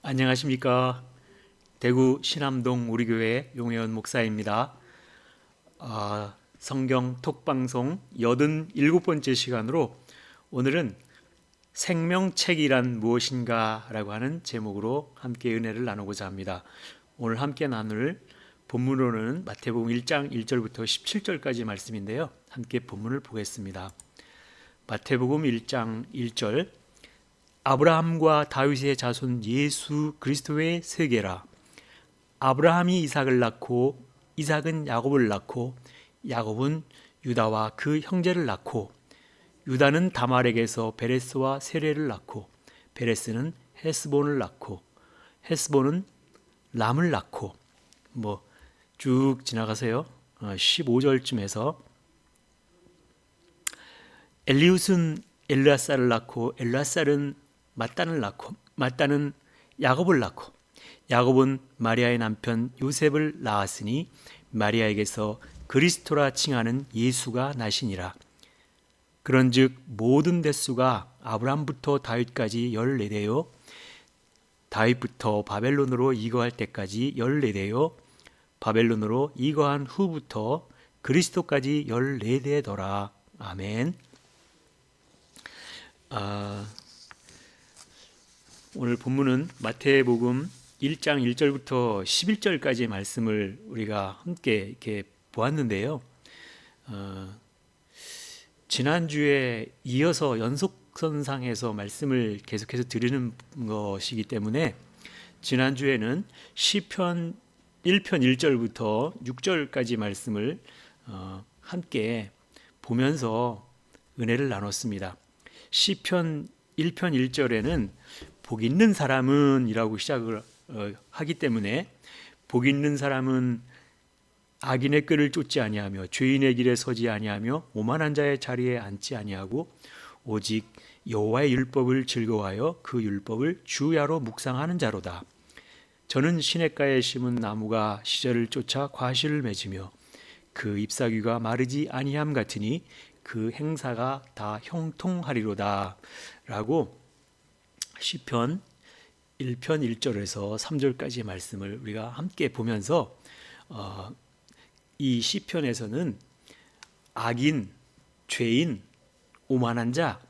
안녕하십니까. 대구 신암동 우리 교회 용혜원 목사입니다. 성경 톡방송 87번째 시간으로 오늘은 생명책이란 무엇인가 라고 하는 제목으로 함께 은혜를 나누고자 합니다. 오늘 함께 나눌 본문으로는 마태복음 1장 1절부터 17절까지 말씀인데요. 함께 본문을 보겠습니다. 마태복음 1장 1절, 아브라함과 다윗의 자손 예수 그리스도의 세계라. 아브라함이 이삭을 낳고 이삭은 야곱을 낳고 야곱은 유다와 그 형제를 낳고 유다는 다말에게서 베레스와 세레를 낳고 베레스는 헤스본을 낳고 헤스본은 람을 낳고 쭉 지나가세요. 15절쯤에서 엘리웃은 엘르아살을 낳고 엘르아살은 mat단을 낳고 mat단은 야곱을 낳고 야곱은 마리아의 남편 요셉을 낳았으니 마리아에게서 그리스도라 칭하는 예수가 나시니라. 그런즉 모든 대수가 아브라함부터 다윗까지 14대요 다윗부터 바벨론으로 이거할 때까지 14대요 바벨론으로 이거한 후부터 그리스도까지 14대더라. 아멘. 오늘 본문은 마태복음 1장 1절부터 11절까지의 말씀을 우리가 함께 이렇게 보았는데요. 지난주에 이어서 연속선상에서 말씀을 계속해서 드리는 것이기 때문에 지난주에는 시편 1편 1절부터 6절까지 말씀을 함께 보면서 은혜를 나눴습니다. 시편 1편 1절에는 복 있는 사람은 이라고 시작을 하기 때문에 복 있는 사람은 악인의 꾀를 쫓지 아니하며 죄인의 길에 서지 아니하며 오만한 자의 자리에 앉지 아니하고 오직 여호와의 율법을 즐거워하여 그 율법을 주야로 묵상하는 자로다. 저는 시냇가에 심은 나무가 시절을 쫓아 과실을 맺으며 그 잎사귀가 마르지 아니함 같으니 그 행사가 다 형통하리로다 라고 시편 1편 1절에서 3절까지의 말씀을 우리가 함께 보면서 이 시편에서는 악인, 죄인, 오만한 자,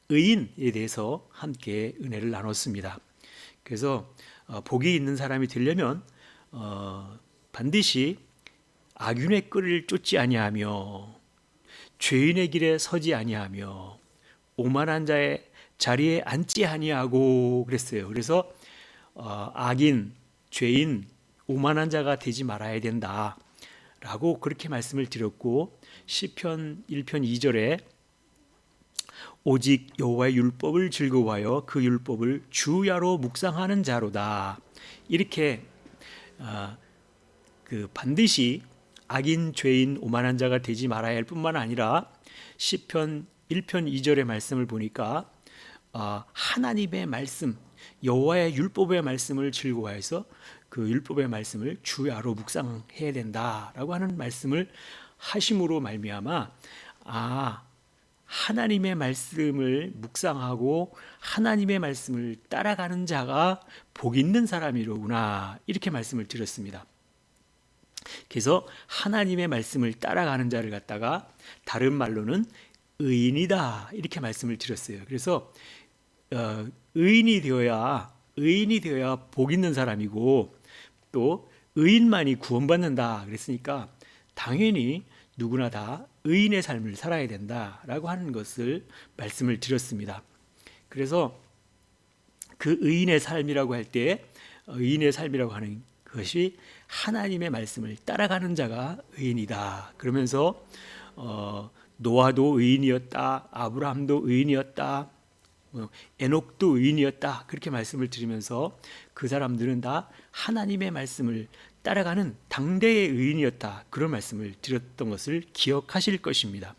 의인에 대해서 함께 은혜를 나눴습니다. 그래서 복이 있는 사람이 되려면 반드시 악인의 꾀를 쫓지 아니하며 죄인의 길에 서지 아니하며 오만한 자의 자리에 앉지 아니하고 그랬어요. 그래서 악인, 죄인, 오만한 자가 되지 말아야 된다 라고 그렇게 말씀을 드렸고 시편 1편 2절에 오직 여호와의 율법을 즐거워하여 그 율법을 주야로 묵상하는 자로다 이렇게 반드시 악인, 죄인, 오만한 자가 되지 말아야 할 뿐만 아니라 시편 1편 2절의 말씀을 보니까 하나님의 말씀, 여호와의 율법의 말씀을 즐거워해서 그 율법의 말씀을 주야로 묵상해야 된다라고 하는 말씀을 하심으로 말미암아 하나님의 말씀을 묵상하고 하나님의 말씀을 따라가는 자가 복 있는 사람이로구나 이렇게 말씀을 드렸습니다. 그래서 하나님의 말씀을 따라가는 자를 갖다가 다른 말로는 의인이다 이렇게 말씀을 드렸어요. 그래서 의인이 되어야 복 있는 사람이고 또 의인만이 구원받는다 그랬으니까 당연히 누구나 다 의인의 삶을 살아야 된다라고 하는 것을 말씀을 드렸습니다. 그래서 그 의인의 삶이라고 할 때 의인의 삶이라고 하는 것이 하나님의 말씀을 따라가는 자가 의인이다. 그러면서 노아도 의인이었다. 아브라함도 의인이었다. 에녹도 의인이었다. 그렇게 말씀을 드리면서 그 사람들은 다 하나님의 말씀을 따라가는 당대의 의인이었다. 그런 말씀을 드렸던 것을 기억하실 것입니다.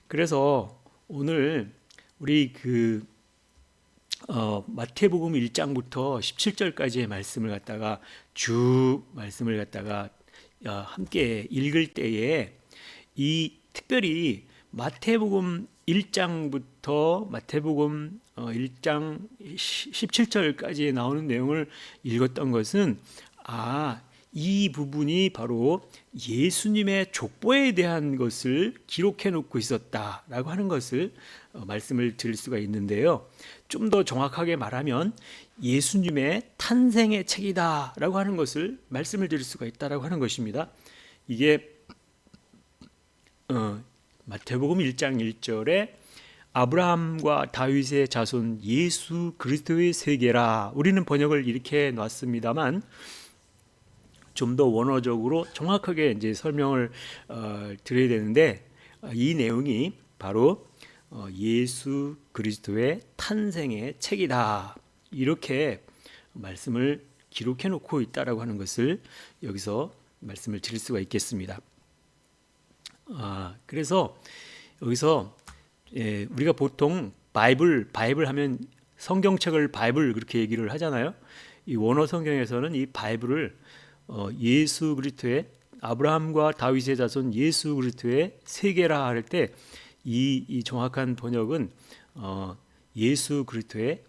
그래서 오늘 우리 마태복음 1장부터 17절까지의 말씀을 갖다가 함께 읽을 때에 이 특별히 마태복음 1장부터 마태복음 1장 17절까지 나오는 내용을 읽었던 것은 이 부분이 바로 예수님의 족보에 대한 것을 기록해 놓고 있었다라고 하는 것을 말씀을 드릴 수가 있는데요. 좀 더 정확하게 말하면 예수님의 탄생의 책이다라고 하는 것을 말씀을 드릴 수가 있다라고 하는 것입니다. 이게 마태복음 1장 1절에 아브라함과 다윗의 자손 예수 그리스도의 세계라, 우리는 번역을 이렇게 놨습니다만 좀 더 원어적으로 정확하게 이제 설명을 드려야 되는데, 이 내용이 바로 예수 그리스도의 탄생의 책이다, 이렇게 말씀을 기록해 놓고 있다라고 하는 것을 여기서 말씀을 드릴 수가 있겠습니다. 그래서 여기서 우리가 보통 바이블 하면 성경책을 바이블 그렇게 얘기를 하잖아요. 이 원어 성경에서는 이 바이블을 예수 그리스도의, 아브라함과 다윗의 자손 예수 그리스도의 세계라 할 때 이 정확한 번역은 예수 그리스도의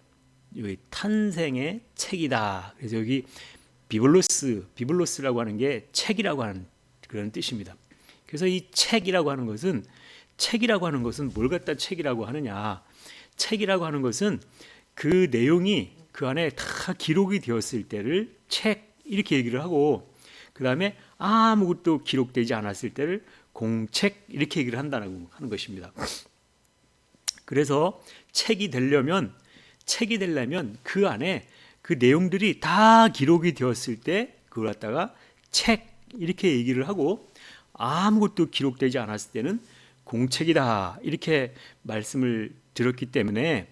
탄생의 책이다. 그래서 여기 비블로스라고 하는 게 책이라고 하는 그런 뜻입니다. 그래서 이 책이라고 하는 것은 뭘 갖다 책이라고 하느냐? 책이라고 하는 것은 그 내용이 그 안에 다 기록이 되었을 때를 책, 이렇게 얘기를 하고, 그 다음에 아무것도 기록되지 않았을 때를 공책, 이렇게 얘기를 한다고 하는 것입니다. 그래서 책이 되려면 그 안에 그 내용들이 다 기록이 되었을 때 그걸 갖다가 책, 이렇게 얘기를 하고, 아무것도 기록되지 않았을 때는 공책이다, 이렇게 말씀을 드렸기 때문에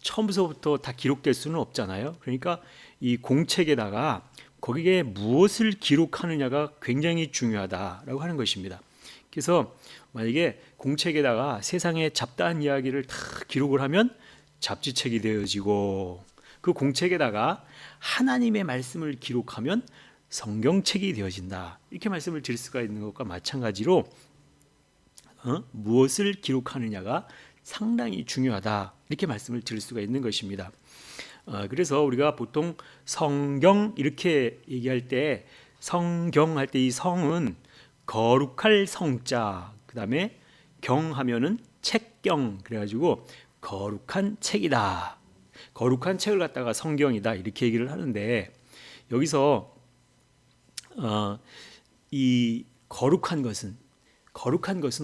처음부터 다 기록될 수는 없잖아요. 그러니까 이 공책에다가 거기에 무엇을 기록하느냐가 굉장히 중요하다라고 하는 것입니다. 그래서 만약에 공책에다가 세상의 잡다한 이야기를 다 기록을 하면 잡지책이 되어지고, 그 공책에다가 하나님의 말씀을 기록하면 성경책이 되어진다, 이렇게 말씀을 드릴 수가 있는 것과 마찬가지로 무엇을 기록하느냐가 상당히 중요하다, 이렇게 말씀을 드릴 수가 있는 것입니다. 그래서 우리가 보통 성경 이렇게 얘기할 때, 성경 할 때 이 성은 거룩할 성자, 그 다음에 경하면은 책경, 그래가지고 거룩한 책이다, 거룩한 책을 갖다가 성경이다, 이렇게 얘기를 하는데, 여기서 이 거룩한 것은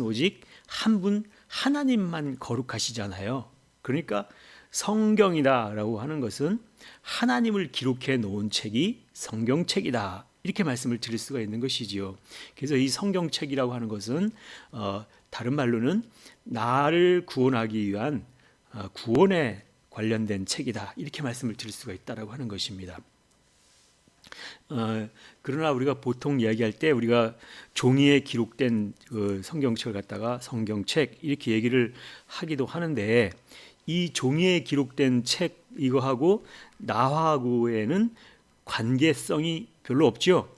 오직 한 분 하나님만 거룩하시잖아요. 그러니까 성경이다라고 하는 것은 하나님을 기록해 놓은 책이 성경책이다, 이렇게 말씀을 드릴 수가 있는 것이지요. 그래서 이 성경책이라고 하는 것은 다른 말로는 나를 구원하기 위한 구원에 관련된 책이다, 이렇게 말씀을 드릴 수가 있다라고 하는 것입니다. 그러나 우리가 보통 이야기할 때 우리가 종이에 기록된 그 성경책을 갖다가 성경책, 이렇게 얘기를 하기도 하는데, 이 종이에 기록된 책 이거하고 나하고에는 관계성이 별로 없죠.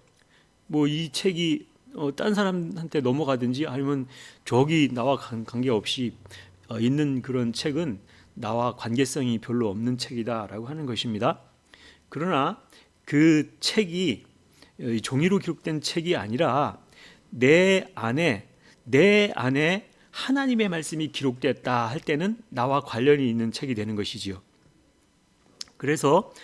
뭐 이 책이 딴 사람한테 넘어가든지 아니면 저기 나와 관계없이 있는 그런 책은 나와 관계성이 별로 없는 책이다라고 하는 것입니다. 그러나 그 책이 종이로 기록된 책이 아니라 내 안에 하나님의 말씀이 기록됐다 할 때는 나와 관련이 있는 책이 되는 것이지요. 그래서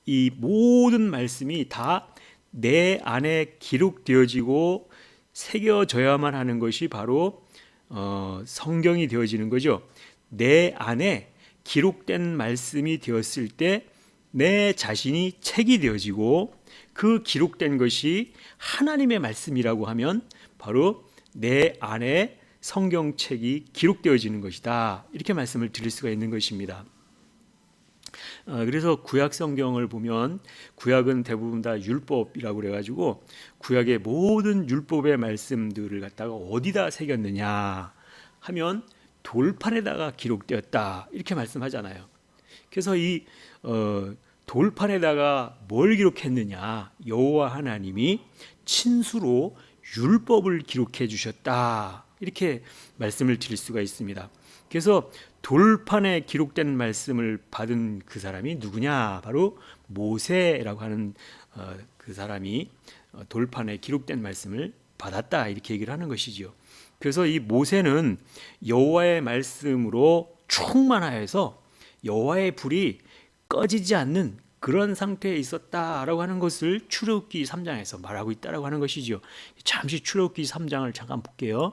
이 모든 말씀이 다 내 안에 기록되어지고 새겨져야만 하는 것이 바로 성경이 되어지는 거죠. 내 안에 기록된 말씀이 되었을 때 내 자신이 책이 되어지고, 그 기록된 것이 하나님의 말씀이라고 하면 바로 내 안에 성경책이 기록되어지는 것이다, 이렇게 말씀을 드릴 수가 있는 것입니다. 그래서 구약 성경을 보면 구약은 대부분 다 율법이라고 그래가지고 구약의 모든 율법의 말씀들을 갖다가 어디다 새겼느냐 하면 돌판에다가 기록되었다, 이렇게 말씀하잖아요. 그래서 이 돌판에다가 뭘 기록했느냐, 여호와 하나님이 친수로 율법을 기록해 주셨다, 이렇게 말씀을 드릴 수가 있습니다. 그래서 돌판에 기록된 말씀을 받은 그 사람이 누구냐? 바로 모세라고 하는 그 사람이 돌판에 기록된 말씀을 받았다, 이렇게 얘기를 하는 것이지요. 그래서 이 모세는 여호와의 말씀으로 충만하여서 여호와의 불이 꺼지지 않는 그런 상태에 있었다라고 하는 것을 출애굽기 3장에서 말하고 있다라고 하는 것이죠. 잠시 출애굽기 3장을 잠깐 볼게요.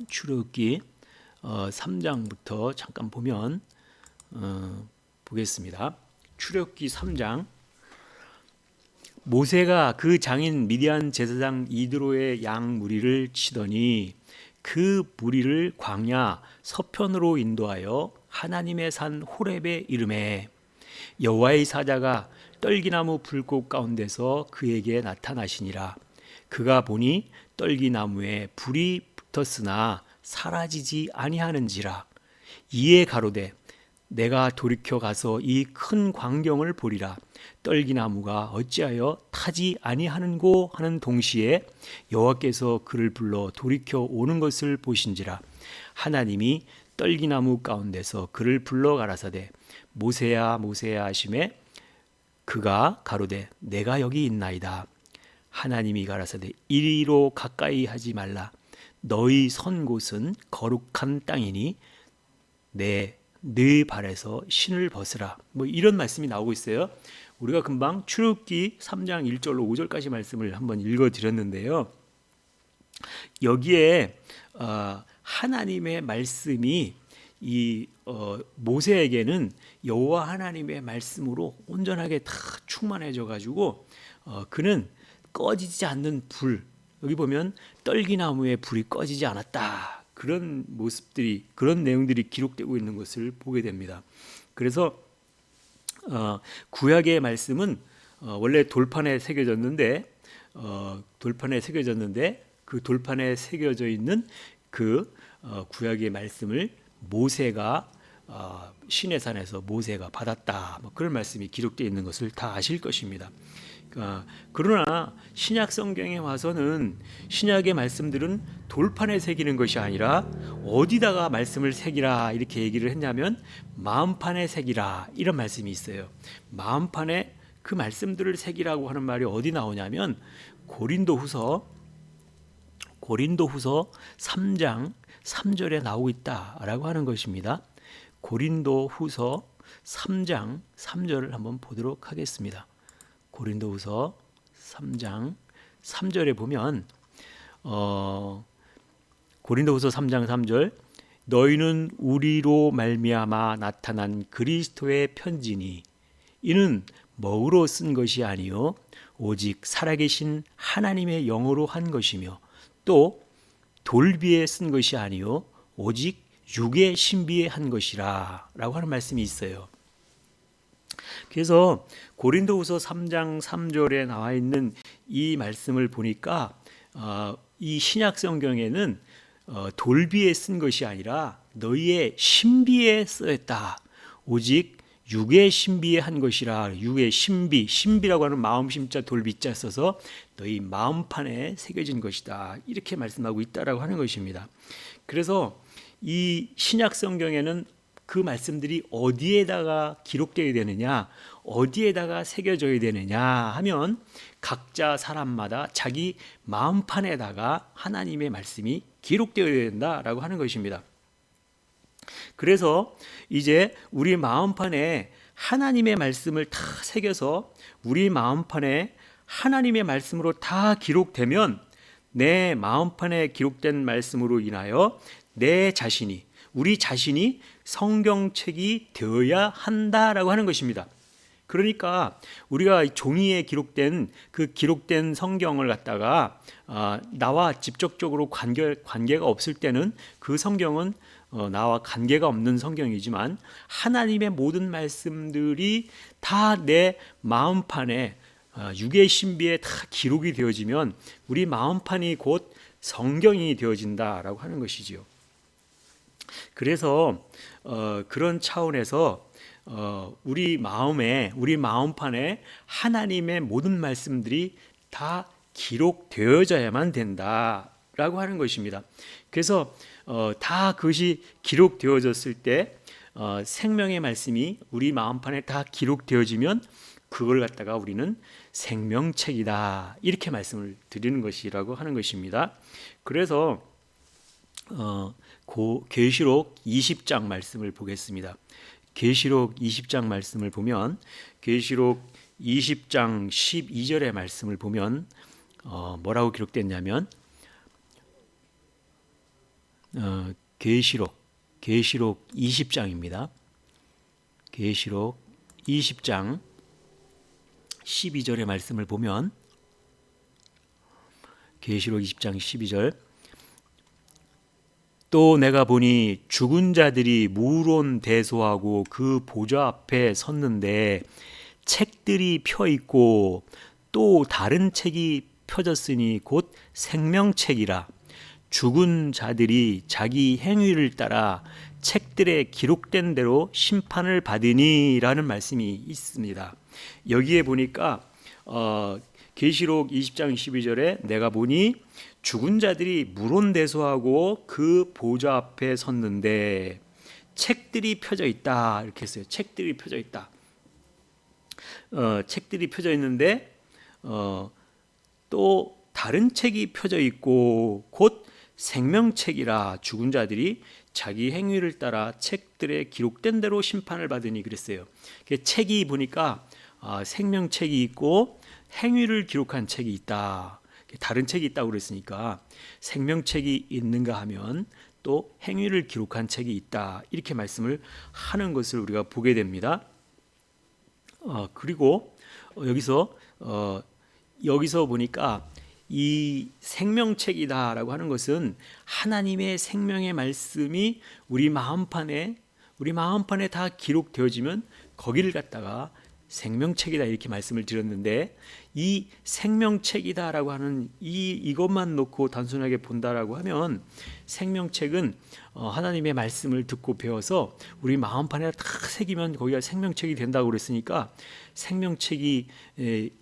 출애굽기 3장부터 잠깐 보면 보겠습니다. 출애굽기 3장. 모세가 그 장인 미디안 제사장 이드로의 양 무리를 치더니 그 무리를 광야 서편으로 인도하여 하나님의 산 호렙에 이르매 여호와의 사자가 떨기나무 불꽃 가운데서 그에게 나타나시니라. 그가 보니 떨기나무에 불이 붙었으나 사라지지 아니하는지라. 이에 가로되 내가 돌이켜 가서 이 큰 광경을 보리라. 떨기나무가 어찌하여 타지 아니하는고 하는 동시에 여호와께서 그를 불러 돌이켜 오는 것을 보신지라. 하나님이 떨기나무 가운데서 그를 불러 가라사대 모세야 모세야 하시매 그가 가로되 내가 여기 있나이다. 하나님이 가라사대 이리로 가까이 하지 말라. 너희 선 곳은 거룩한 땅이니 네 발에서 신을 벗으라. 뭐 이런 말씀이 나오고 있어요. 우리가 금방 출애굽기 3장 1절로 5절까지 말씀을 한번 읽어드렸는데요. 여기에 하나님의 말씀이 이 모세에게는 여호와 하나님의 말씀으로 온전하게 다 충만해져 가지고 그는 꺼지지 않는 불, 여기 보면 떨기나무에 불이 꺼지지 않았다, 그런 모습들이, 그런 내용들이 기록되고 있는 것을 보게 됩니다. 그래서 구약의 말씀은 원래 돌판에 새겨졌는데 그 돌판에 새겨져 있는 그 구약의 말씀을 모세가 시내산에서 모세가 받았다, 뭐 그런 말씀이 기록되어 있는 것을 다 아실 것입니다. 그러나 신약 성경에 와서는 신약의 말씀들은 돌판에 새기는 것이 아니라 어디다가 말씀을 새기라 이렇게 얘기를 했냐면 마음판에 새기라, 이런 말씀이 있어요. 마음판에 그 말씀들을 새기라고 하는 말이 어디 나오냐면 고린도후서 3장 3절에 나오고 있다라고 하는 것입니다. 고린도후서 3장 3절을 한번 보도록 하겠습니다. 고린도후서 3장 3절에 보면 고린도후서 3장 3절 너희는 우리로 말미암아 나타난 그리스도의 편지니 이는 먹으로 쓴 것이 아니요 오직 살아계신 하나님의 영으로 한 것이며 또 돌비에 쓴 것이 아니요 오직 육의 신비에 한 것이라 라고 하는 말씀이 있어요. 그래서 고린도후서 3장 3절에 나와 있는 이 말씀을 보니까 이 신약 성경에는 돌비에 쓴 것이 아니라 너희의 신비에 쓰였다. 오직 육의 신비에 한 것이라. 육의 신비라고 하는 마음심자 돌비자 써서 너희 마음판에 새겨진 것이다, 이렇게 말씀하고 있다라고 하는 것입니다. 그래서 이 신약 성경에는 그 말씀들이 어디에다가 기록되어야 되느냐, 어디에다가 새겨져야 되느냐 하면 각자 사람마다 자기 마음판에다가 하나님의 말씀이 기록되어야 된다라고 하는 것입니다. 그래서 이제 우리 마음판에 하나님의 말씀을 다 새겨서 우리 마음판에 하나님의 말씀으로 다 기록되면 내 마음판에 기록된 말씀으로 인하여 우리 자신이 성경책이 되어야 한다라고 하는 것입니다. 그러니까 우리가 종이에 기록된 성경을 갖다가 나와 직접적으로 관계가 없을 때는 그 성경은 나와 관계가 없는 성경이지만 하나님의 모든 말씀들이 다 내 마음판에 육의 신비에 다 기록이 되어지면 우리 마음판이 곧 성경이 되어진다라고 하는 것이지요. 그래서 그런 차원에서 우리 마음판에 하나님의 모든 말씀들이 다 기록되어져야만 된다라고 하는 것입니다. 그래서 다 그것이 기록되어졌을 때 생명의 말씀이 우리 마음판에 다 기록되어지면 그걸 갖다가 우리는 생명책이다 이렇게 말씀을 드리는 것이라고 하는 것입니다. 그래서 계시록 20장 말씀을 보겠습니다. 계시록 20장 말씀을 보면 계시록 20장 12절의 말씀을 보면 뭐라고 기록됐냐면 계시록 20장입니다. 계시록 20장 12절의 말씀을 보면 계시록 20장 12절 또 내가 보니 죽은 자들이 무론대소하고 그 보좌 앞에 섰는데 책들이 펴 있고 또 다른 책이 펴졌으니 곧 생명책이라 죽은 자들이 자기 행위를 따라 책들에 기록된 대로 심판을 받으니라는 말씀이 있습니다. 여기에 보니까 계시록 20장 12절에 내가 보니 죽은 자들이 무론대소하고 그 보좌 앞에 섰는데 책들이 펴져 있다 이렇게 했어요. 책들이 펴져 있다. 책들이 펴져 있는데 또 다른 책이 펴져 있고 곧 생명책이라 죽은 자들이 자기 행위를 따라 책들에 기록된 대로 심판을 받으니 그랬어요. 책이 보니까 생명책이 있고 행위를 기록한 책이 있다. 다른 책이 있다고 그랬으니까 생명책이 있는가 하면 또 행위를 기록한 책이 있다. 이렇게 말씀을 하는 것을 우리가 보게 됩니다. 그리고 여기서 보니까 이 생명책이다라고 하는 것은 하나님의 생명의 말씀이 우리 마음판에 다 기록되어지면 거기를 갖다가 생명책이다 이렇게 말씀을 드렸는데 이 생명책이다라고 하는 이것만 놓고 단순하게 본다라고 하면 생명책은 하나님의 말씀을 듣고 배워서 우리 마음판에 딱 새기면 거기가 생명책이 된다고 그랬으니까 생명책이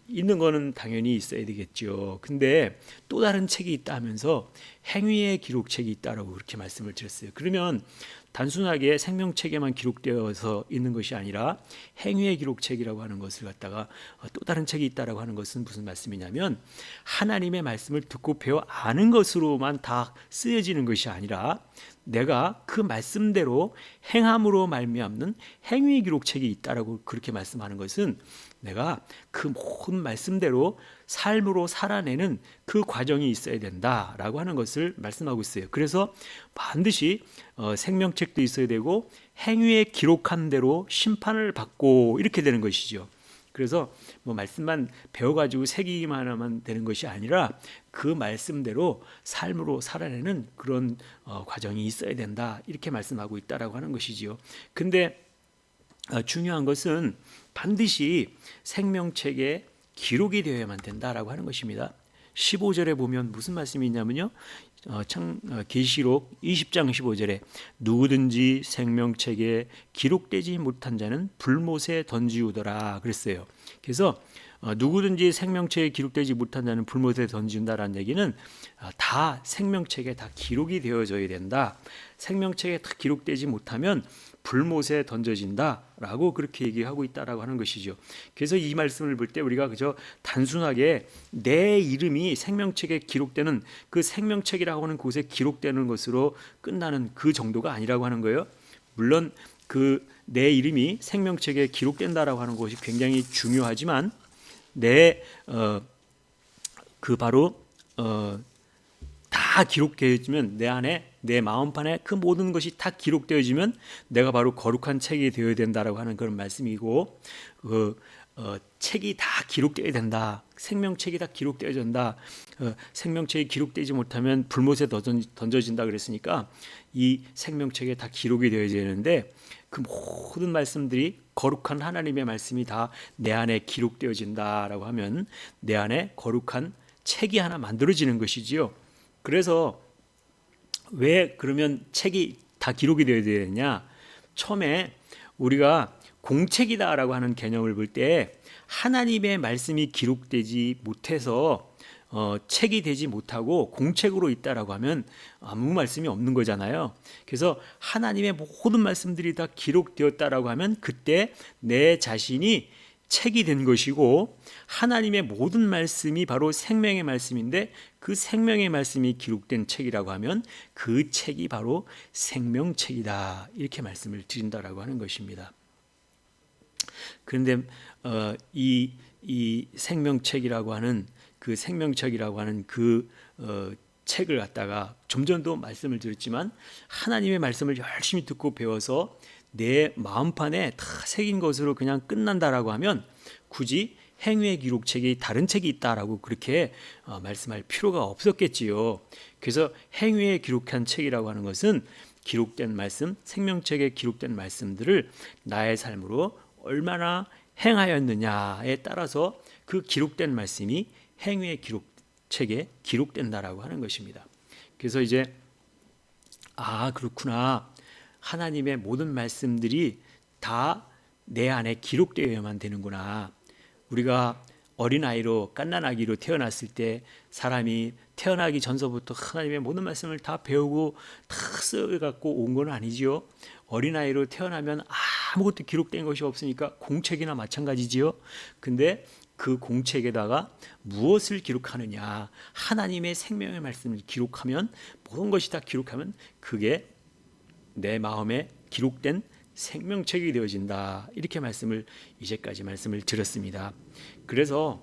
있는 거는 당연히 있어야 되겠죠. 근데 또 다른 책이 있다 하면서 행위의 기록책이 있다라고 그렇게 말씀을 드렸어요. 그러면 단순하게 생명책에만 기록되어서 있는 것이 아니라 행위의 기록책이라고 하는 것을 갖다가 또 다른 책이 있다라고 하는 것은 무슨 말씀이냐면 하나님의 말씀을 듣고 배워 아는 것으로만 다 쓰여지는 것이 아니라 내가 그 말씀대로 행함으로 말미암는 행위의 기록책이 있다라고 그렇게 말씀하는 것은 내가 그 모든 말씀대로 삶으로 살아내는 그 과정이 있어야 된다라고 하는 것을 말씀하고 있어요. 그래서 반드시 생명책도 있어야 되고 행위에 기록한 대로 심판을 받고 이렇게 되는 것이죠. 그래서 말씀만 배워가지고 새기기만 하면 되는 것이 아니라 그 말씀대로 삶으로 살아내는 그런 과정이 있어야 된다 이렇게 말씀하고 있다라고 하는 것이지요. 근데 중요한 것은 반드시 생명책에 기록이 되어야만 된다라고 하는 것입니다. 15절에 보면 무슨 말씀이 있냐면요. 계시록 20장 15절에 누구든지 생명책에 기록되지 못한 자는 불못에 던지우더라 그랬어요. 그래서 누구든지 생명책에 기록되지 못한 자는 불못에 던진다라는 얘기는 다 생명책에 다 기록이 되어져야 된다. 생명책에 다 기록되지 못하면 불못에 던져진다라고 그렇게 얘기하고 있다라고 하는 것이죠. 그래서 이 말씀을 볼 때 우리가 그저 단순하게 내 이름이 생명책에 기록되는 그 생명책이라고 하는 곳에 기록되는 것으로 끝나는 그 정도가 아니라고 하는 거예요. 물론 그 내 이름이 생명책에 기록된다라고 하는 것이 굉장히 중요하지만 다 기록되어지면 내 안에 내 마음판에 그 모든 것이 다 기록되어지면 내가 바로 거룩한 책이 되어야 된다라고 하는 그런 말씀이고 책이 다 기록되어야 된다. 생명책이 다 기록되어진다. 생명책이 기록되지 못하면 불못에 던져진다 그랬으니까 이 생명책에 다 기록이 되어야 되는데 그 모든 말씀들이 거룩한 하나님의 말씀이 다 내 안에 기록되어진다라고 하면 내 안에 거룩한 책이 하나 만들어지는 것이지요. 그래서 왜 그러면 책이 다 기록이 되어야 되느냐? 처음에 우리가 공책이다라고 하는 개념을 볼 때 하나님의 말씀이 기록되지 못해서 책이 되지 못하고 공책으로 있다라고 하면 아무 말씀이 없는 거잖아요. 그래서 하나님의 모든 말씀들이 다 기록되었다라고 하면 그때 내 자신이 책이 된 것이고, 하나님의 모든 말씀이 바로 생명의 말씀인데 그 생명의 말씀이 기록된 책이라고 하면 그 책이 바로 생명책이다, 이렇게 말씀을 드린다라고 하는 것입니다. 그런데 이 생명책이라고 하는 그 책을 갖다가 좀 전도 말씀을 드렸지만, 하나님의 말씀을 열심히 듣고 배워서 내 마음판에 다 새긴 것으로 그냥 끝난다라고 하면 굳이 행위의 기록책이 다른 책이 있다라고 그렇게 말씀할 필요가 없었겠지요. 그래서 행위에 기록한 책이라고 하는 것은 기록된 말씀, 생명책에 기록된 말씀들을 나의 삶으로 얼마나 행하였느냐에 따라서 그 기록된 말씀이 행위의 기록책에 기록된다라고 하는 것입니다. 그래서 이제 그렇구나, 하나님의 모든 말씀들이 다 내 안에 기록되어야만 되는구나. 우리가 어린아이로 갓난아기로 태어났을 때 사람이 태어나기 전서부터 하나님의 모든 말씀을 다 배우고 다 써갖고 온 건 아니지요. 어린아이로 태어나면 아무것도 기록된 것이 없으니까 공책이나 마찬가지지요. 근데 그 공책에다가 무엇을 기록하느냐, 하나님의 생명의 말씀을 기록하면, 모든 것이 다 기록하면 그게 내 마음에 기록된 생명책이 되어진다, 이렇게 이제까지 말씀을 드렸습니다. 그래서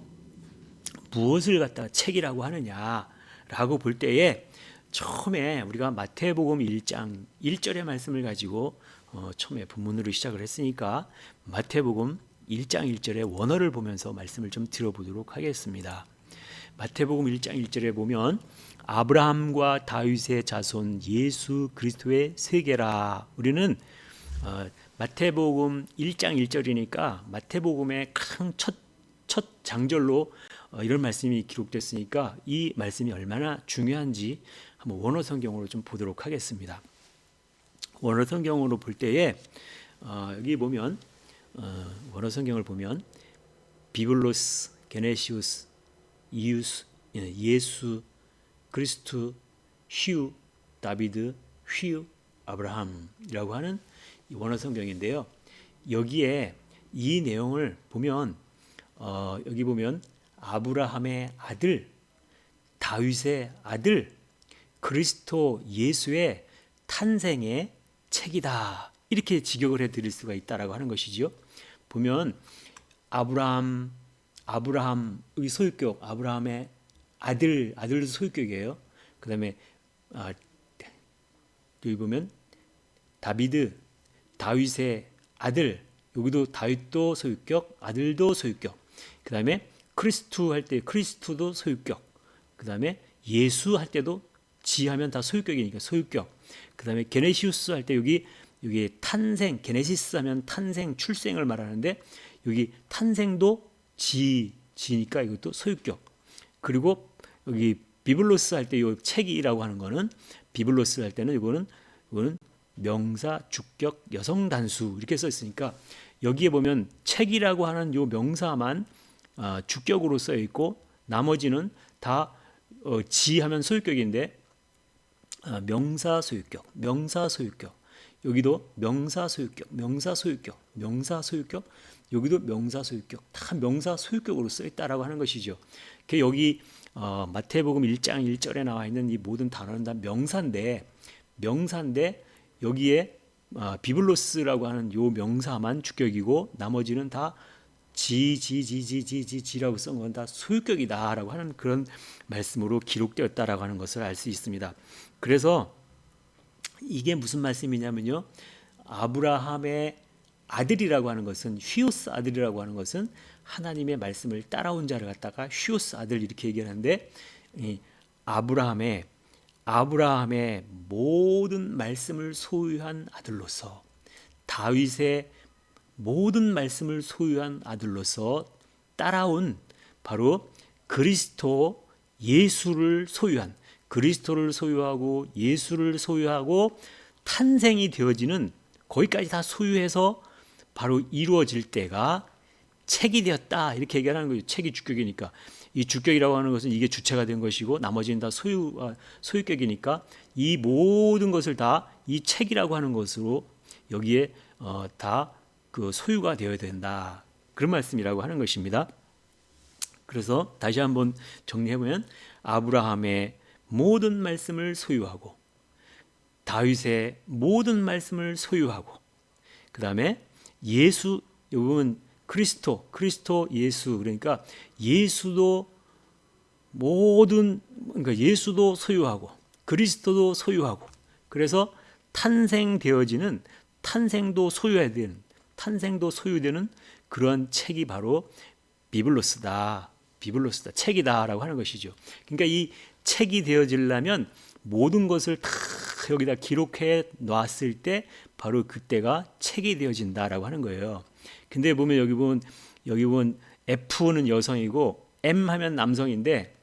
무엇을 갖다가 책이라고 하느냐라고 볼 때에 처음에 우리가 마태복음 1장 1절의 말씀을 가지고 처음에 본문으로 시작을 했으니까 마태복음 1장 1절의 원어를 보면서 말씀을 좀 들어보도록 하겠습니다. 마태복음 1장 1절에 보면 아브라함과 다윗의 자손 예수 그리스도의 세계라. 우리는 마태복음 1장 1절이니까 마태복음의 첫 장절로 이런 말씀이 기록됐으니까 이 말씀이 얼마나 중요한지 한번 원어 성경으로 좀 보도록 하겠습니다. 원어 성경으로 볼 때에 여기 보면 원어 성경을 보면 비블로스, 게네시우스, 이우스, 예수, 그리스도, 휴, 다비드, 휘, 아브라함이라고 하는 이 원어 성경인데요. 여기에 이 내용을 보면 여기 보면 아브라함의 아들, 다윗의 아들, 그리스도 예수의 탄생의 책이다, 이렇게 직역을 해드릴 수가 있다라고 하는 것이지요. 보면 아브라함 여기 소유격, 아브라함의 아들도 소유격이에요. 그 다음에 여기 보면 다윗의 아들, 여기도 다윗도 소유격, 아들도 소유격. 그 다음에 크리스투 할 때 크리스투도 소유격. 그 다음에 예수 할 때도 지하면 다 소유격이니까 소유격. 그 다음에 게네시우스 할 때 여기 탄생, 게네시스 하면 탄생, 출생을 말하는데 여기 탄생도 지니까 이것도 소유격. 그리고 여기 비블로스 할 때 이 책이라고 하는 거는, 비블로스 할 때는 이거는 명사, 주격, 여성 단수 이렇게 써 있으니까 여기에 보면 책이라고 하는 이 명사만 주격으로 써 있고 나머지는 다 지하면 소유격인데 명사 소유격, 여기도 명사 소유격, 여기도 명사 소유격, 다 명사 소유격으로 써 있다라고 하는 것이죠. 여기 마태복음 1장 1절에 나와 있는 이 모든 단어는 다 명사인데 여기에 비블로스라고 하는 요 명사만 주격이고 나머지는 다 지라고 쓴 건 다 소유격이다라고 하는 그런 말씀으로 기록되었다라고 하는 것을 알 수 있습니다. 그래서 이게 무슨 말씀이냐면요, 아브라함의 아들이라고 하는 것은, 휘오스 아들이라고 하는 것은 하나님의 말씀을 따라온 자를 갖다가 휘오스 아들 이렇게 얘기하는데, 아브라함의 모든 말씀을 소유한 아들로서, 다윗의 모든 말씀을 소유한 아들로서 따라온 바로 그리스도 예수를 소유한, 그리스도를 소유하고 예수를 소유하고 탄생이 되어지는, 거기까지 다 소유해서 바로 이루어질 때가 책이 되었다, 이렇게 얘기하는 거예요. 책이 주격이니까. 이 주격이라고 하는 것은 이게 주체가 된 것이고 나머지는 다 소유격이니까 이 모든 것을 다 이 책이라고 하는 것으로 여기에 다 그 소유가 되어야 된다. 그런 말씀이라고 하는 것입니다. 그래서 다시 한번 정리해보면 아브라함의 모든 말씀을 소유하고 다윗의 모든 말씀을 소유하고 그 다음에 예수, 이건 그리스도 예수, 그러니까 예수도 모든, 그러니까 예수도 소유하고 그리스도도 소유하고 그래서 탄생도 소유되는 그런 책이 바로 비블로스다, 책이다라고 하는 것이죠. 그러니까 이 책이 되어지려면 모든 것을 다 여기다 기록해 놨을 때 바로 그때가 책이 되어진다라고 하는 거예요. 근데 보면 여기 보면 F는 여성이고 M 하면 남성인데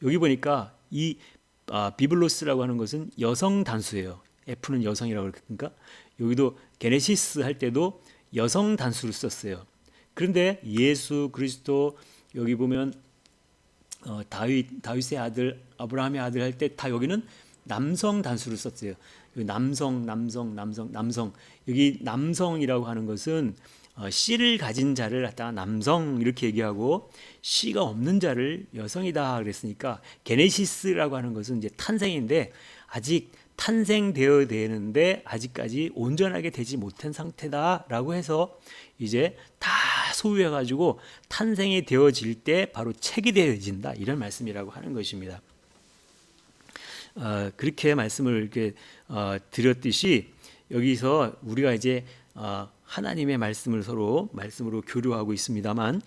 여기 보니까 이 비블로스라고 하는 것은 여성 단수예요. F는 여성이라고 그러니까 여기도 게네시스 할 때도 여성 단수를 썼어요. 그런데 예수 그리스도 여기 보면 다윗의 아들 아브라함의 아들 할 때 다 여기는 남성 단수를 썼어요. 여기 남성 여기 남성이라고 하는 것은 씨를 가진 자를 갖다가 남성 이렇게 얘기하고 씨가 없는 자를 여성이다 그랬으니까 게네시스라고 하는 것은 이제 탄생인데 아직 탄생되어야 되는데 아직까지 온전하게 되지 못한 상태다라고 해서 이제 다 소유해 가지고 탄생이 되어질 때 바로 책이 되어진다 이런 말씀이라고 하는 것입니다. 그렇게 말씀을 이렇게 드렸듯이 여기서 우리가 이제 하나님의 말씀을 서로 말씀으로 교류하고 있습니다만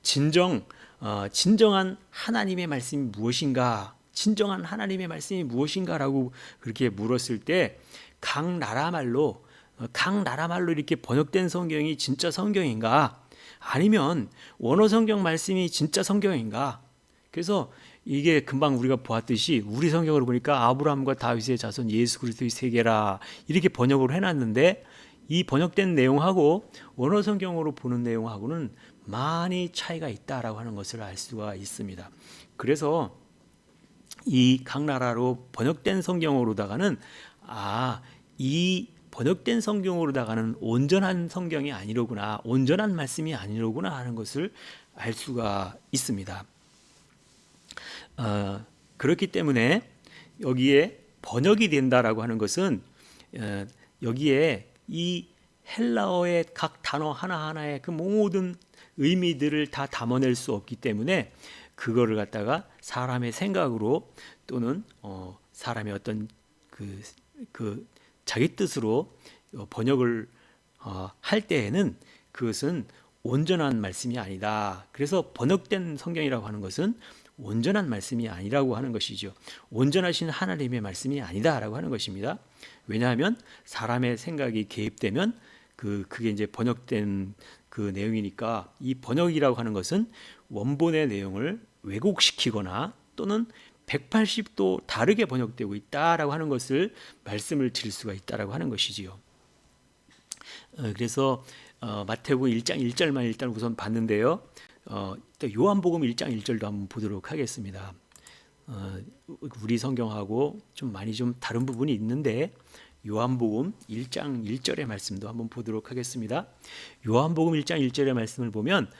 진정한 하나님의 말씀이 무엇인가? 진정한 하나님의 말씀이 무엇인가라고 그렇게 물었을 때 각 나라 말로 이렇게 번역된 성경이 진짜 성경인가? 아니면 원어 성경 말씀이 진짜 성경인가? 그래서 이게 금방 우리가 보았듯이 우리 성경을 보니까 아브라함과 다윗의 자손 예수 그리스도의 세계라 이렇게 번역을 해놨는데 이 번역된 내용하고 원어 성경으로 보는 내용하고는 많이 차이가 있다라고 하는 것을 알 수가 있습니다. 그래서 이 각 나라로 번역된 성경으로다가는 이 번역된 성경으로다가는 온전한 성경이 아니로구나, 온전한 말씀이 아니로구나 하는 것을 알 수가 있습니다. 그렇기 때문에 여기에 번역이 된다라고 하는 것은 여기에 이 헬라어의 각 단어 하나하나의 그 모든 의미들을 다 담아낼 수 없기 때문에 그거를 갖다가 사람의 생각으로 또는 사람의 어떤 그 자기 뜻으로 번역을 할 때에는 그것은 온전한 말씀이 아니다. 그래서 번역된 성경이라고 하는 것은 온전한 말씀이 아니라고 하는 것이죠. 온전하신 하나님의 말씀이 아니다라고 하는 것입니다. 왜냐하면 사람의 생각이 개입되면 그게 이제 번역된 그 내용이니까 이 번역이라고 하는 것은 원본의 내용을 왜곡시키거나 또는 180도 다르게 번역되고 있다라고 하는 것을 말씀을 드릴 수가 있다라고 하는 것이지요. 그래서 마태복음 1장 1절만 일단 우선 봤는데요. 요한복음 1장 1절도 한번 보도록 하겠습니다. 우리 성경하고 좀 많이 좀 다른 부분이 있는데 요한복음 1장 1절의 말씀도 한번 보도록 하겠습니다. 요한복음 1장 1절의 말씀을 보면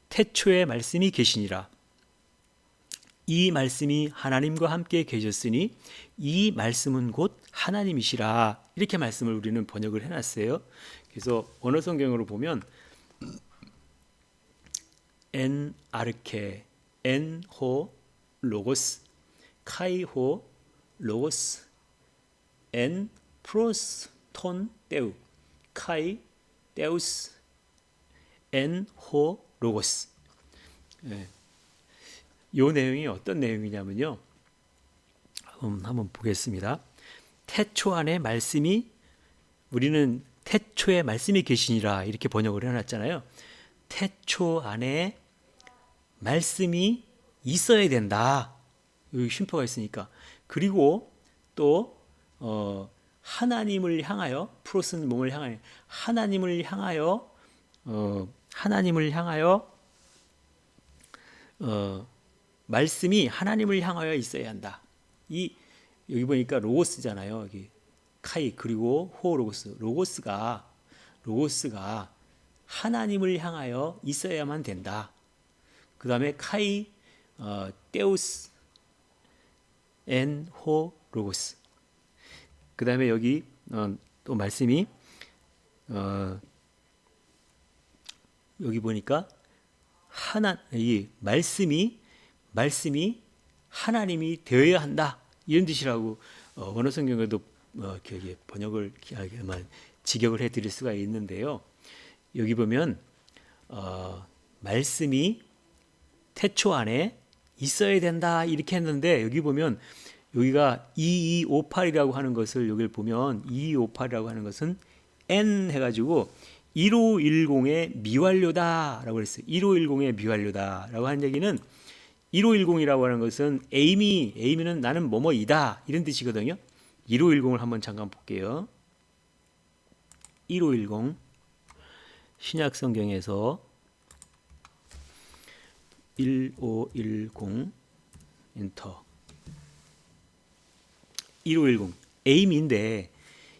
태초에 말씀이 계시니라. 이 말씀이 하나님과 함께 계셨으니 이 말씀은 곧 하나님이시라. 이렇게 말씀을 우리는 번역을 해놨어요. 그래서 언어 성경으로 보면 엔 아르케, 엔 호 로고스, 카이 호 로고스, 엔 프로스 톤 테우, 카이 테우스, 엔 호 로고스. 이 내용이 어떤 내용이냐면요. 한번 보겠습니다. 태초 안에 말씀이, 우리는 태초에 말씀이 계시니라 이렇게 번역을 해놨잖아요. 태초 안에 말씀이 있어야 된다. 여기 쉼표가 있으니까. 그리고 또 하나님을 향하여, 프로스는 몸을 향하여, 하나님을 향하여 말씀이 하나님을 향하여 있어야 한다. 이 여기 보니까 로고스잖아요. 여기 카이 그리고 호 로고스. 로고스가 하나님을 향하여 있어야만 된다. 그 다음에 카이 테우스 엔 호 로고스. 그 다음에 여기 또 말씀이 여기 보니까 이 말씀이 하나님이 되어야 한다 이런 뜻이라고 원어 성경에도 번역을 직역을 해드릴 수가 있는데요. 여기 보면 말씀이 태초 안에 있어야 된다 이렇게 했는데 여기 보면 여기가 2258이라고 하는 것을 여기를 보면 2258이라고 하는 것은 N 해가지고 1510의 미완료다라고 그랬어요. 1510의 미완료다라고 하는 얘기는 1510이라고 하는 것은 에이미는 나는 뭐뭐이다 이런 뜻이거든요. 1510을 한번 잠깐 볼게요. 1510 신약 성경에서 1510 엔터 1510 에이미인데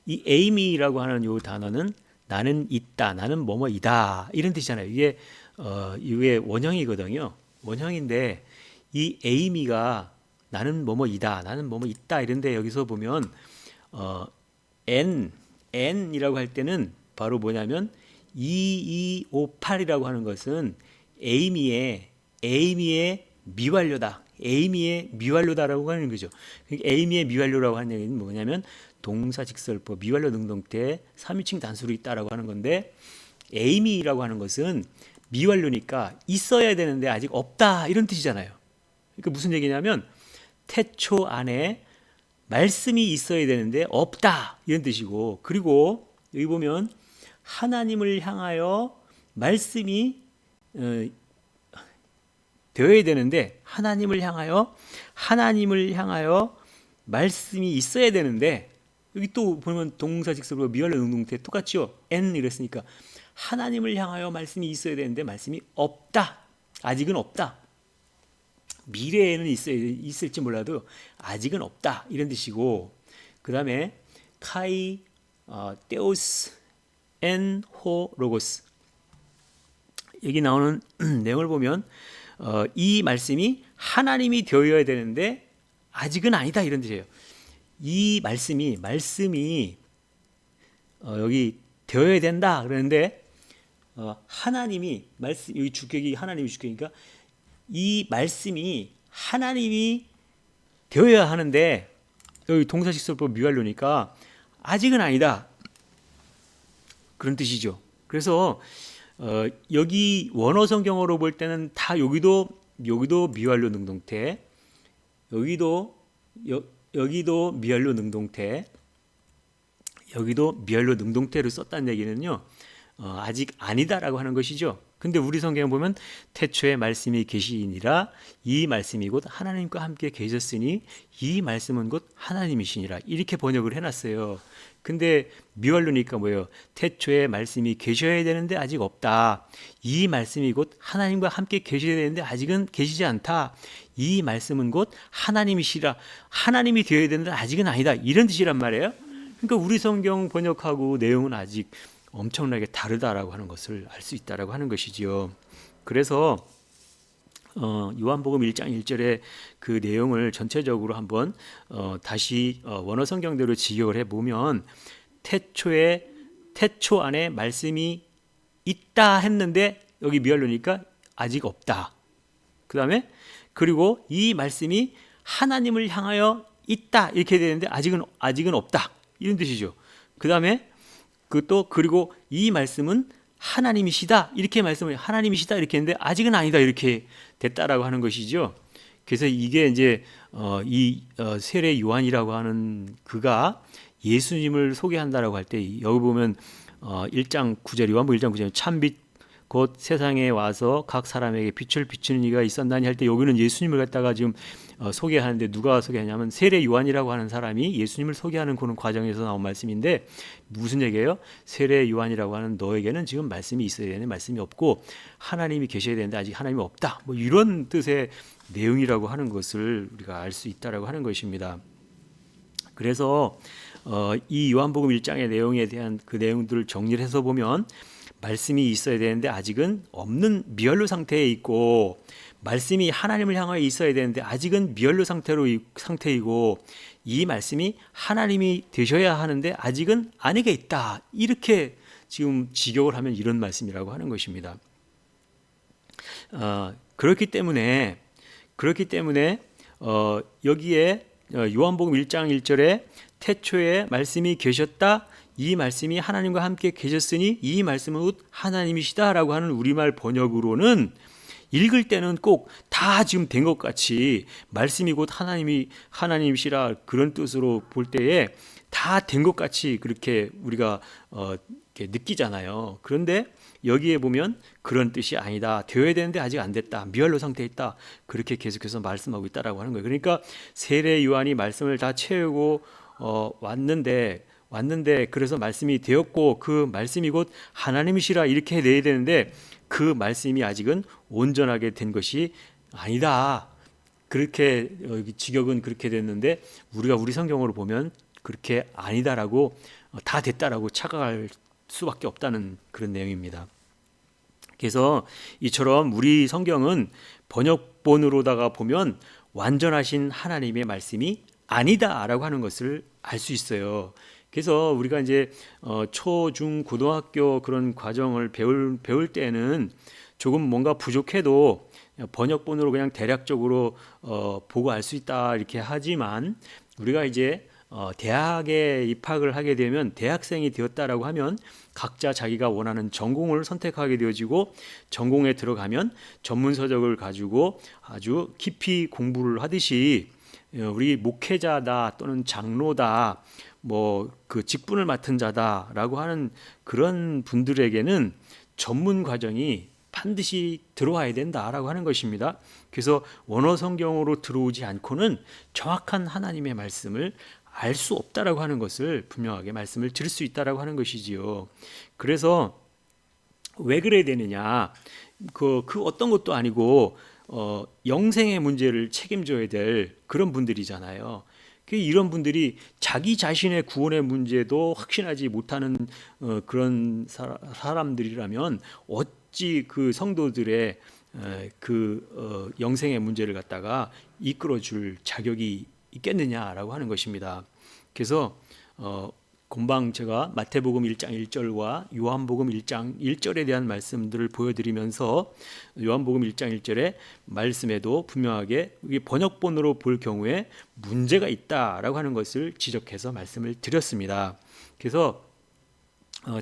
이 에이미라고 하는 요 단어는 나는 있다, 나는 뭐뭐이다 이런 뜻이잖아요. 이게 원형이거든요. 원형인데 이 에이미가 나는 뭐뭐이다, 나는 뭐뭐 있다 이런데 여기서 보면 N이라고 할 때는 바로 뭐냐면 2258이라고 하는 것은 에이미의 미완료다. 에이미의 미완료다라고 하는 거죠. 에이미의 미완료라고 하는 얘기는 뭐냐면 동사직설법 미완료 능동태 3인칭 단수로 있다라고 하는 건데 에이미라고 하는 것은 미완료니까 있어야 되는데 아직 없다 이런 뜻이잖아요. 그러니까 무슨 얘기냐면 태초 안에 말씀이 있어야 되는데 없다 이런 뜻이고 그리고 여기 보면 하나님을 향하여 말씀이 되어야 되는데 하나님을 향하여 말씀이 있어야 되는데 여기 또 보면 동사직설로 미완료 능동태 똑같죠. N 이랬으니까 하나님을 향하여 말씀이 있어야 되는데 말씀이 없다. 아직은 없다. 미래에는 있을지 몰라도 아직은 없다 이런 뜻이고 그 다음에 카이 테오스 엔 호 로고스 여기 나오는 내용을 보면 이 말씀이 하나님이 되어야 되는데 아직은 아니다 이런 뜻이에요. 이 말씀이 여기 되어야 된다 그러는데 하나님이 말씀 여기 주격이 하나님이 주격이니까 이 말씀이 하나님이 되어야 하는데 여기 동사직설법 미완료니까 아직은 아니다 그런 뜻이죠. 그래서 여기 원어 성경어로 볼 때는 다 여기도 미완료 능동태 여기도 미완료 능동태 여기도 미완료 능동태를 썼다는 얘기는요 아직 아니다라고 하는 것이죠. 근데 우리 성경에 보면 태초에 말씀이 계시니라 이 말씀이 곧 하나님과 함께 계셨으니 이 말씀은 곧 하나님이시니라 이렇게 번역을 해놨어요. 근데 미완료니까 뭐예요? 태초에 말씀이 계셔야 되는데 아직 없다. 이 말씀이 곧 하나님과 함께 계셔야 되는데 아직은 계시지 않다. 이 말씀은 곧 하나님이시라 하나님이 되어야 되는데 아직은 아니다. 이런 뜻이란 말이에요. 그러니까 우리 성경 번역하고 내용은 아직 엄청나게 다르다라고 하는 것을 알 수 있다라고 하는 것이지요. 그래서 요한복음 1장 1절의 그 내용을 전체적으로 한번 다시 원어 성경대로 직역을 해보면 태초 안에 말씀이 있다 했는데 여기 미완료니까 아직 없다. 그 다음에 그리고 이 말씀이 하나님을 향하여 있다 이렇게 되는데 아직은 없다 이런 뜻이죠. 그 다음에 그리고 이 말씀은 하나님이시다 이렇게 말씀을 하나님이시다 이렇게 했는데 아직은 아니다 이렇게 됐다라고 하는 것이죠. 그래서 이게 이제 이 세례 요한이라고 하는 그가 예수님을 소개한다라고 할 때 여기 보면 1장 9절 요한복음 1장 9절 참빛 곧 세상에 와서 각 사람에게 빛을 비추는 이가 있었나니 할 때 여기는 예수님을 갖다가 지금 소개하는데 누가 소개하냐면 세례 요한이라고 하는 사람이 예수님을 소개하는 그런 과정에서 나온 말씀인데 무슨 얘기예요? 세례 요한이라고 하는 너에게는 지금 말씀이 있어야 되는데 말씀이 없고 하나님이 계셔야 되는데 아직 하나님이 없다. 뭐 이런 뜻의 내용이라고 하는 것을 우리가 알 수 있다라고 하는 것입니다. 그래서 이 요한복음 1장의 내용에 대한 그 내용들을 정리를 해서 보면 말씀이 있어야 되는데 아직은 없는 미연로 상태에 있고 말씀이 하나님을 향하여 있어야 되는데 아직은 미연로 상태이고 이 말씀이 하나님이 되셔야 하는데 아직은 안에게 있다. 이렇게 지금 직역을 하면 이런 말씀이라고 하는 것입니다. 그렇기 때문에 여기에 요한복음 1장 1절에 태초에 말씀이 계셨다. 이 말씀이 하나님과 함께 계셨으니 이 말씀은 곧 하나님이시다라고 하는 우리말 번역으로는 읽을 때는 꼭 다 지금 된 것 같이 말씀이 곧 하나님이시라 그런 뜻으로 볼 때에 다 된 것 같이 그렇게 우리가 이렇게 느끼잖아요. 그런데 여기에 보면 그런 뜻이 아니다. 되어야 되는데 아직 안 됐다. 미완료 상태에 있다. 그렇게 계속해서 말씀하고 있다라고 하는 거예요. 그러니까 세례 요한이 말씀을 다 채우고 왔는데 그래서 말씀이 되었고 그 말씀이 곧 하나님이시라 이렇게 내야 되는데 그 말씀이 아직은 온전하게 된 것이 아니다. 그렇게 직역은 그렇게 됐는데 우리가 우리 성경으로 보면 그렇게 아니다라고 다 됐다라고 착각할 수밖에 없다는 그런 내용입니다. 그래서 이처럼 우리 성경은 번역본으로다가 보면 완전하신 하나님의 말씀이 아니다라고 하는 것을 알 수 있어요. 그래서 우리가 이제 초, 중, 고등학교 그런 과정을 배울 때는 조금 뭔가 부족해도 번역본으로 그냥 대략적으로 보고 알 수 있다 이렇게 하지만 우리가 이제 대학에 입학을 하게 되면 대학생이 되었다라고 하면 각자 자기가 원하는 전공을 선택하게 되어지고 전공에 들어가면 전문 서적을 가지고 아주 깊이 공부를 하듯이 우리 목회자다 또는 장로다 뭐 그 직분을 맡은 자다라고 하는 그런 분들에게는 전문 과정이 반드시 들어와야 된다라고 하는 것입니다. 그래서 원어 성경으로 들어오지 않고는 정확한 하나님의 말씀을 알 수 없다라고 하는 것을 분명하게 말씀을 드릴 수 있다라고 하는 것이지요. 그래서 왜 그래야 되느냐? 그 어떤 것도 아니고 영생의 문제를 책임져야 될 그런 분들이잖아요. 이런 분들이 자기 자신의 구원의 문제도 확신하지 못하는 그런 사람들이라면 어찌 그 성도들의 그 영생의 문제를 갖다가 이끌어줄 자격이 있겠느냐라고 하는 것입니다. 그래서 금방 제가 마태복음 1장 1절과 요한복음 1장 1절에 대한 말씀들을 보여드리면서 요한복음 1장 1절의 말씀에도 분명하게 번역본으로 볼 경우에 문제가 있다라고 하는 것을 지적해서 말씀을 드렸습니다. 그래서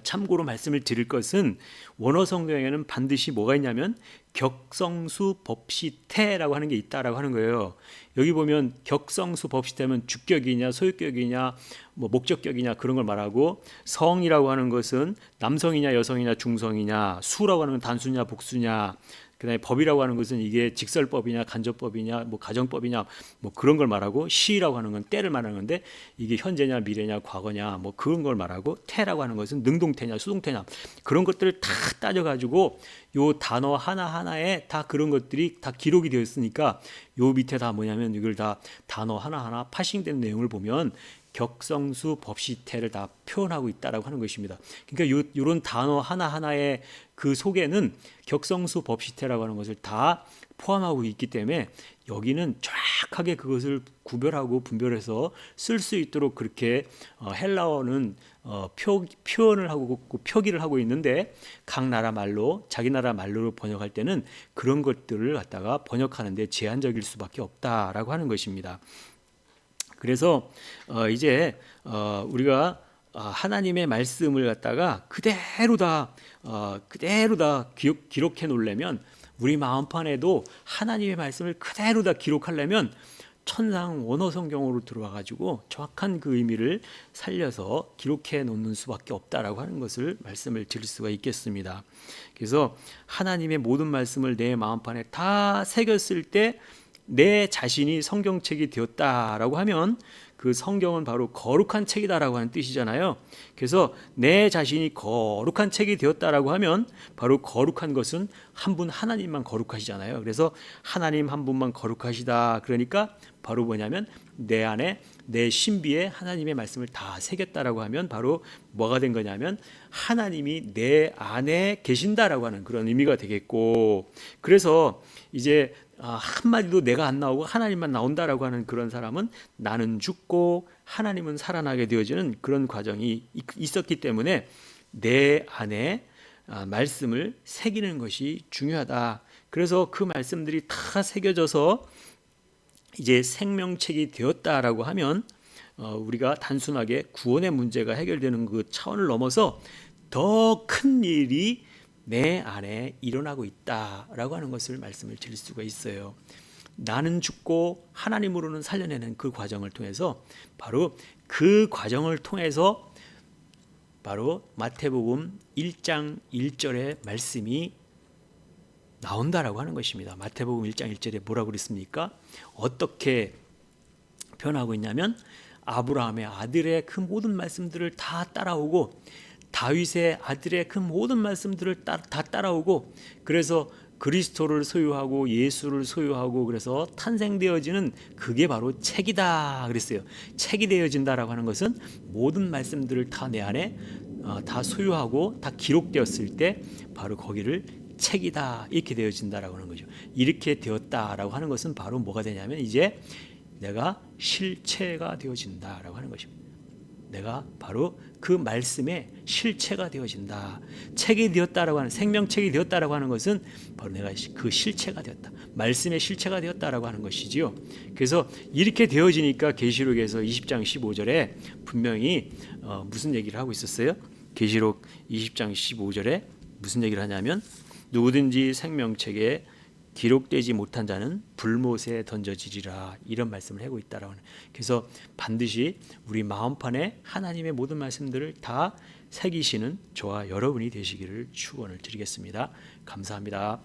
참고로 말씀을 드릴 것은 원어 성경에는 반드시 뭐가 있냐면 격성수 법시태라고 하는 게 있다라고 하는 거예요. 여기 보면 격성수 법시태면 주격이냐 소유격이냐 뭐 목적격이냐 그런 걸 말하고 성이라고 하는 것은 남성이냐 여성이냐 중성이냐 수라고 하는 건 단수냐 복수냐 그다음에 법이라고 하는 것은 이게 직설법이냐 간접법이냐 뭐 가정법이냐 뭐 그런 걸 말하고 시라고 하는 건 때를 말하는 건데 이게 현재냐 미래냐 과거냐 뭐 그런 걸 말하고 태라고 하는 것은 능동태냐 수동태냐 그런 것들을 다 따져가지고 요 단어 하나하나에 다 그런 것들이 다 기록이 되어 있으니까 요 밑에 다 뭐냐면 이걸 다 단어 하나하나 파싱된 내용을 보면 격성수 법시태를 다 표현하고 있다라고 하는 것입니다. 그러니까 이런 단어 하나하나의 그 속에는 격성수 법시태라고 하는 것을 다 포함하고 있기 때문에 여기는 정확하게 그것을 구별하고 분별해서 쓸 수 있도록 그렇게 헬라어는 표현을 하고 표기를 하고 있는데 각 나라 말로 자기 나라 말로 번역할 때는 그런 것들을 갖다가 번역하는데 제한적일 수밖에 없다라고 하는 것입니다. 그래서 이제 우리가 하나님의 말씀을 갖다가 그대로 다 기록해 놓으려면 우리 마음판에도 하나님의 말씀을 그대로 다 기록하려면 천상 원어 성경으로 들어와 가지고 정확한 그 의미를 살려서 기록해 놓는 수밖에 없다라고 하는 것을 말씀을 드릴 수가 있겠습니다. 그래서 하나님의 모든 말씀을 내 마음판에 다 새겼을 때 내 자신이 성경책이 되었다라고 하면 그 성경은 바로 거룩한 책이다라고 하는 뜻이잖아요. 그래서 내 자신이 거룩한 책이 되었다라고 하면 바로 거룩한 것은 한 분 하나님만 거룩하시잖아요. 그래서 하나님 한 분만 거룩하시다. 그러니까 바로 뭐냐면 내 안에 내 신비에 하나님의 말씀을 다 새겼다라고 하면 바로 뭐가 된 거냐면 하나님이 내 안에 계신다라고 하는 그런 의미가 되겠고, 그래서 이제 한마디도 내가 안 나오고 하나님만 나온다라고 하는 그런 사람은 나는 죽고 하나님은 살아나게 되어지는 그런 과정이 있었기 때문에 내 안에 말씀을 새기는 것이 중요하다. 그래서 그 말씀들이 다 새겨져서 이제 생명책이 되었다라고 하면 우리가 단순하게 구원의 문제가 해결되는 그 차원을 넘어서 더 큰 일이 내 안에 일어나고 있다라고 하는 것을 말씀을 드릴 수가 있어요. 나는 죽고 하나님으로는 살려내는 그 과정을 통해서 바로 그 과정을 통해서 바로 마태복음 1장 1절의 말씀이 나온다라고 하는 것입니다. 마태복음 1장 1절에 뭐라고 그랬습니까? 어떻게 표현하고 있냐면 아브라함의 아들의 그 모든 말씀들을 다 따라오고 다윗의 아들의 그 모든 말씀들을 다 따라오고 그래서 그리스도를 소유하고 예수를 소유하고 그래서 탄생되어지는 그게 바로 책이다 그랬어요. 책이 되어진다라고 하는 것은 모든 말씀들을 다 내 안에 다 소유하고 다 기록되었을 때 바로 거기를 책이다 이렇게 되어진다라고 하는 거죠. 이렇게 되었다라고 하는 것은 바로 뭐가 되냐면 이제 내가 실체가 되어진다라고 하는 것입니다. 내가 바로 그 말씀의 실체가 되어진다. 책이 되었다라고 하는 생명책이 되었다라고 하는 것은 바로 내가 그 실체가 되었다. 말씀의 실체가 되었다라고 하는 것이지요. 그래서 이렇게 되어지니까 계시록에서 20장 15절에 분명히 무슨 얘기를 하고 있었어요? 계시록 20장 15절에 무슨 얘기를 하냐면 누구든지 생명책에 기록되지 못한 자는 불못에 던져지리라 이런 말씀을 하고 있다라고 하는. 그래서 반드시 우리 마음판에 하나님의 모든 말씀들을 다 새기시는 저와 여러분이 되시기를 축원을 드리겠습니다. 감사합니다.